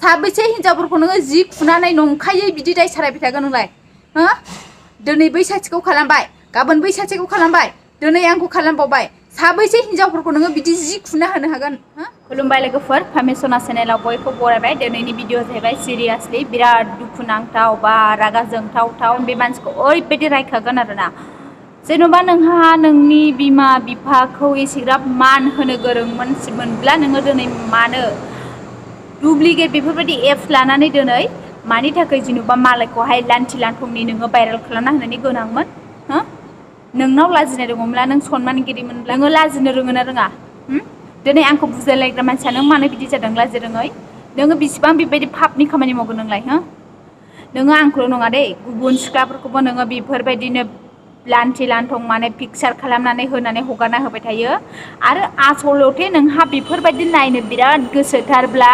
साबैसे हिनजावफोरखौ नोङो जि खुनानै नंखायै बिदि दाय सारायबाय थागोन नोंलाय हो दिनै बै सासेखौ खालामबाय गाबोन बै सासेखौ खालामबाय दिनै आंखौ खालामबावबाय साबैसे हिनजावफोरखौ नोङो बिदि जि खुना होनो हागोन हो खुलुमबाय लोगोफोर फामिसना चेनेलाव बयखौ बरायबाय दिनैनि भिडिअ जाहैबाय सिरियासलि बिराद दुखुनांथाव बा रागा जोंथाव बे मानसिखौ ओरैबायदि रायखागोन आरोना जेन'बा नोंहा नोंनि बिमा बिफाखौ एसेग्राब मान होनो गोरों मोनब्ला नोङो दिनै मानो डुप्लिकेट बेफोरबायदि एप्स लानानै दिनै मानि थाखाय जेन'बा मालायखौहाय लान्थि लान्थंनि नोङो भाइरेल खालामना होनायनि गोनांमोन हो नोंनाव लाजिनाय दङमोनब्ला नों सनमानगिरिमोनब्ला नोङो लाजिनो रोङो ना रोङा दिनै आंखौ बुजायलायग्रा मानसिया नों मानो बिदि जादों लाजि रोङै नोङो बेसिबां बेबायदि पापनि खामानि मावगोन नोंलाय हो नोङो आंखौल' नङा दे गुबुन सिख्लाफोरखौबो नोङो बेफोरबायदिनो लान्थि लान्थं माने पिकचार खालामनानै होनानै हगारना होबाय थायो आरो आसलथे नोंहा बेफोरबायदि नायनो बिराद गोसोथारब्ला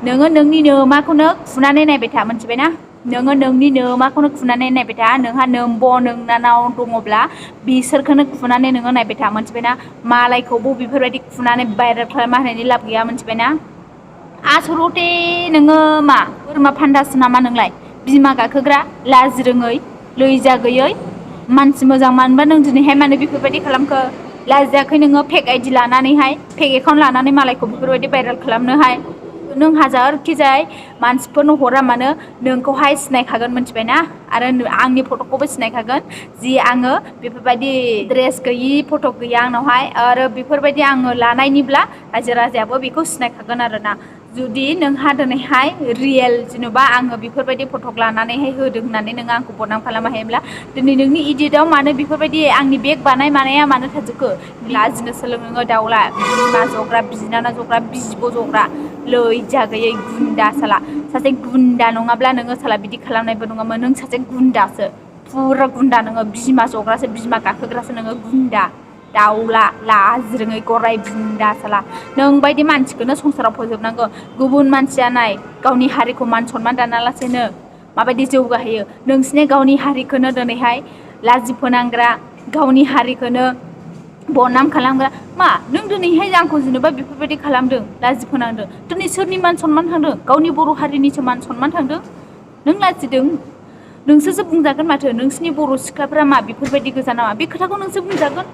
नोङो नोंनि नोमाखौनो खुनानै नायबाय था मोनथिबायना नोङो नोंनि नोमाखौनो खुनानै नायबाय था नोंहा नोंनानाव दङब्ला बिसोरखौनो खुनानै नोङो नायबाय था मोनथिबायना मालायखौबो बेफोरबायदि खुनानै भाइरेल खालामना होनायनि लाब गैया मोनथिबायना आसलथे नोङो मा बोरमा फान्दासो नामा नोंलाय बिमा गाखोग्रा लाजि रोङै लैजा गैयै मानसि मोजां मानोबा नों दिनैहाय मानो बेफोरबायदि खालामखो लाजियाखै नोङो फेक आइडि लानानैहाय फेक एकाउन्ट लानानै मालायखौ बेफोरबायदि भाइरेल खालामनोहाय नों हाजारखि जाय मानसिफोरनो हरा मानो नोंखौहाय सिनायखागोन मोनथिबायना आरो आंनि फट'खौबो सिनायखागोन जि आङो बेफोरबायदि ड्रेस गैयि फट' गैया आंनावहाय आरो बेफोरबायदि आङो लानायनिब्ला रायजो राजायाबो बेखौ सिनायखागोन आरोना जुदि नोंहा दिनैहाय रियेल जेन'बा आङो बेफोरबायदि फट' लानानैहाय होदों होननानै नोङो आंखौ बदनाम खालामनो हायोब्ला दिनै नोंनि इडिटआव मानो बेफोरबायदि आंनि बेग बानाय मानाया मानो थाजोबखो लाजिनो सोलों नोङो दाउला बिमा जग्रा बिनानाव जग्रा बिब' जग्रा लैजा गैयै गुन्दा साला सासे गुन्दा नङाब्ला नोङो साला बिदि खालामनायबो नङामोन नों सासे गुन्दासो फुरा गुन्दा नोङो बिमा जग्रासो बिमा गाखोग्रासो नोङो गुन्दा दाउला लाजिरोङै गराय बुन्दा साला नों बायदि मानसिखौनो संसाराव फोजोबनांगौ गुबुन मानसिया नाय गावनि हारिखौ मान सनमान दानालासेनो माबायदि जौगाहैयो नोंसिनि गावनि हारिखौनो दिनैहाय लाजि फोनांग्रा गावनि हारिखौनो बदनाम खालामग्रा मा नों दिनैहाय आंखौ जेनेबा बेफोरबायदि खालामदों लाजि फोनांदों दिनै सोरनि मान सनमान थांदों गावनि बर' हारिनिसो मान सनमान थांदों नों लाजिदों नोंसोरसो बुंजागोन माथो नोंसिनि बर' सिख्लाफ्रा मा बेफोरबायदि गोजा नामा बे खोथाखौ नोंसो बुंजागोन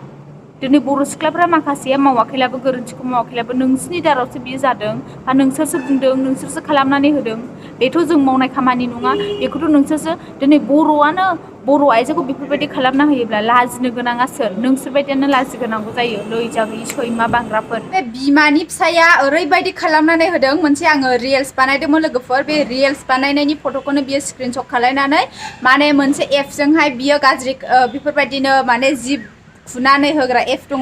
दिनै बर' सिख्लाफ्रा माखासेया मावाखैलाबो गोरोन्थिखौ मावाखैलाबो नोंसिनि दारावसो बियो जादों आरो नोंसोरसो बुंदों नोंसोरसो खालामनानै होदों बेथ' जों मावनाय खामानि नङा बेखौथ' नोंसोरसो दिनै बर'आनो बर' आइजोखौ बेफोरबायदि खालामना होयोब्ला लाजिनो गोनाङा सोर नोंसोरबायदियानो लाजिग्रोनांगौ जायो लैजा गैयि सैमा बांग्राफोर बे बिमानि फिसाया ओरैबायदि खालामनानै होदों मोनसे आङो रिल्स बानायदोंमोन लोगोफोर बे रिल्स बानायनायनि फट'खौनो बियो स्क्रिनशट खालायनानै माने मोनसे एपजोंहाय बियो गाज्रि बेफोरबायदिनो माने जिब खुनानै होग्रा एप दङ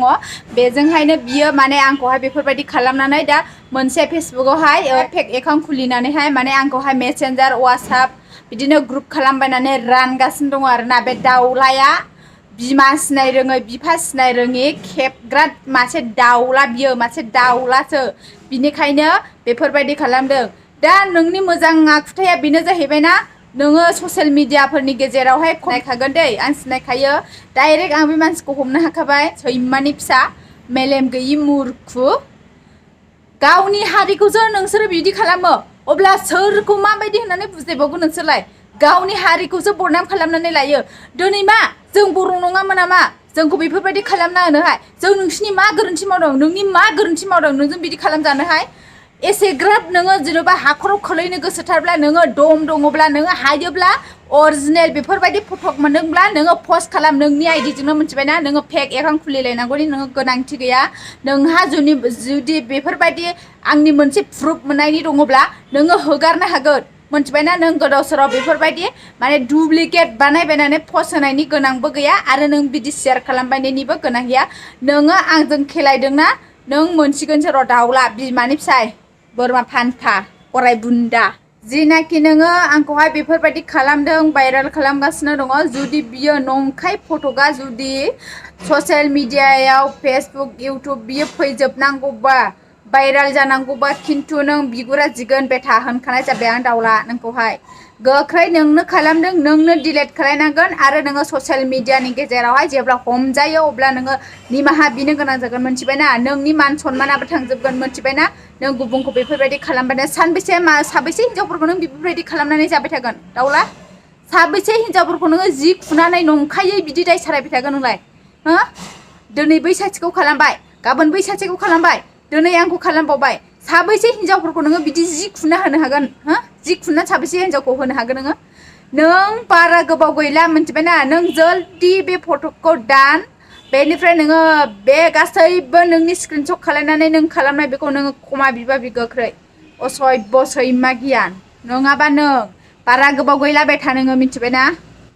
बेजोंहायनो बियो माने आंखौहाय बेफोरबायदि खालामनानै दा मोनसे फेसबुकआवहाय फेक एकाउन्ट खुलिनानैहाय माने आंखौहाय मेसेन्जार वाट्सएप बिदिनो ग्रुप खालामबायनानै रानगासिनो दङ आरोना बे दाउलाया बिमा सिनाय रोङै बिफा सिनाय रोङि खेबग्रा मासे दाउला बियो मासे दाउलासो बिनिखायनो बेफोरबायदि खालामदों दा नोंनि मोजां आखुथाया बेनो जाहैबायना नोङो ससियेल मिडियाफोरनि गेजेरावहाय नायखागोन दै आं सिनायखायो डाइरेक्ट आं बे मानसिखौ हमनो हाखाबाय सैमानि फिसा मेलेम गैयि मुरखु गावनि हारिखौसो नोंसोरो बिदि खालामो अब्ला सोरखौ माबायदि होननानै बुजायबावगोन नोंसोरलाय गावनि हारिखौसो बदनाम खालामनानै लायो दिनै मा जों बर' नङामोन नामा जोंखौ बेफोरबायदि खालामना होनोहाय जों नोंसिनि मा गोरोन्थि मावदों नोंनि मा गोरोन्थि मावदों नोंजों बिदि खालामजानोहाय एसेग्राब नोङो जेन'बा हाखराव खोलैनो गोसोथारब्ला नोङो दम दङब्ला नोङो हायोब्ला अरिजिनेल बेफोरबायदि फटक मोनदोंब्ला नोङो पस्ट खालाम नोंनि आइडिजोंनो मिथिबायना नोङो फेक एकाउन्ट खुलिलायनांगौनि नोङो गोनांथि गैया नोंहा जुदि बेफोरबायदि आंनि मोनसे प्रुफ मोननायनि दङब्ला नोङो हगारनो हागोन मोनथिबायना नों गोदाव सोराव बेफोरबायदि माने डुप्लिकेट बानायबायनानै पस्ट होनायनि गोनांबो गैया आरो नों बिदि शेयार खालामबायनायनिबो गोनां गैया नोङो आंजों खेलायदोंना नों मोनसिगोनसो र' दाउला बिमानि फिसाय बोरमा फान्था गराय बुन्दा जिनाखि नोङो आंखौहाय बेफोरबायदि खालामदों भाइरेल खालामगासिनो दङ जुदि बियो नंखाय फटकआ जुदि ससियेल मिडियायाव फेसबुक इउटुब बियो फैजोबनांगौबा भाइरेल जानांगौबा खिन्थु नों बिगुरा जिगोन बेथा होनखानाय जाबाय आं दाउला नोंखौहाय गोख्रै नोंनो खालामदों नोंनो डिलेट खालायनांगोन आरो नोङो ससियेल मिडियानि गेजेरावहाय जेब्ला हमजायो अब्ला नोङो निमाहा बिनो गोनां जागोन मोनथिबायना नोंनि मान सनमानाबो थांजोबगोन मोनथिबायना नों गुबुनखौ बेफोरबायदि खालामबानो साबैसे हिनजावफोरखौ नों बेफोरबायदि खालामनानै जाबाय थागोन दाउला साबैसे हिनजावफोरखौ नोङो जि खुनानै नंखायै बिदि दाय सारायबाय थागोन नोंलाय हो दिनै बै सासेखौ खालामबाय गाबोन बै सासेखौ खालामबाय दिनै आंखौ खालामबावबाय साबैसे हिनजावफोरखौ नोङो बिदि जि खुना होनो हागोन हो जि खुना साबैसे हिनजावखौ होनो हागोन नोङो नों बारा गोबाव गैला मिथिबायना नों जल्दि बे फट'खौ दान बेनिफ्राय नोङो बे गासैबो नोंनि स्क्रिनशट खालामनानै नों खालामनाय बेखौ नोङो खमा बिबा गोख्रै असभ्य सैमा गियान नङाबा नों बारा गोबाव गैला बेथा नोङो मिथिबायना